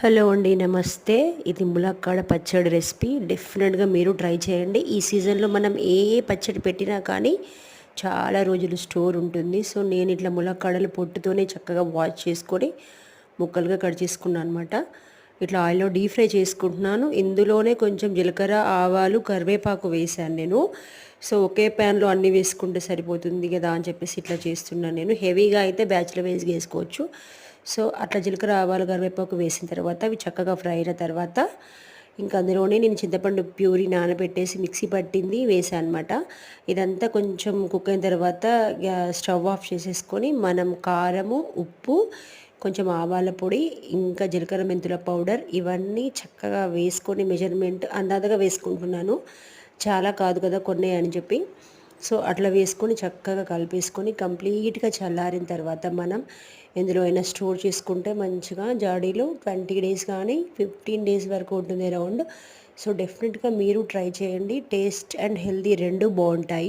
Hello అండి, నమస్తే. ఇది ములక్కాడ పచ్చడి రెసిపీ. డెఫినెట్గా మీరు ట్రై చేయండి. ఈ సీజన్లో మనం ఏ ఏ పచ్చడి పెట్టినా కానీ చాలా రోజులు స్టోర్ ఉంటుంది. సో నేను ఇట్లా ములక్కాడలు పొట్టుతోనే చక్కగా వాష్ చేసుకొని ముక్కలుగా కట్ చేసుకున్నాను అనమాట. ఇట్లా ఆయిల్లో డీప్ ఫ్రై చేసుకుంటున్నాను. ఇందులోనే కొంచెం జీలకర్ర, ఆవాలు, కరివేపాకు వేసాను నేను. సో ఒకే ప్యాన్లో అన్నీ వేసుకుంటే సరిపోతుంది కదా అని చెప్పేసి ఇట్లా చేస్తున్నాను నేను. హెవీగా అయితే బ్యాచ్లర్ వేసి వేసుకోవచ్చు. సో అట్లా జీలకర్ర, ఆవాలు, కరివేపాకు వేసిన తర్వాత అవి చక్కగా ఫ్రై అయిన తర్వాత ఇంకా అందులోనే నేను చింతపండు ప్యూరీ నానబెట్టేసి మిక్సీ పట్టింది వేసాను అనమాట. ఇదంతా కొంచెం కుక్ అయిన తర్వాత స్టవ్ ఆఫ్ చేసేసుకొని మనం కారము, ఉప్పు, కొంచెం ఆవాల పొడి, ఇంకా జీలకర్ర మెంతుల పౌడర్ ఇవన్నీ చక్కగా వేసుకొని మెజర్మెంట్ అందాజగా వేసుకుంటున్నాను. చాలా కాదు కదా కొన్ని అని చెప్పి. సో అట్లా వేసుకొని చక్కగా కలిపేసుకొని కంప్లీట్గా చల్లారిన తర్వాత మనం ఎందులో అయినా స్టోర్ చేసుకుంటే మంచిగా జాడీలో 20 డేస్ కానీ 15 డేస్ వరకు ఉంటుంది అరౌండ్. సో డెఫినెట్గా మీరు ట్రై చేయండి. టేస్ట్ అండ్ హెల్తీ రెండు బాగుంటాయి.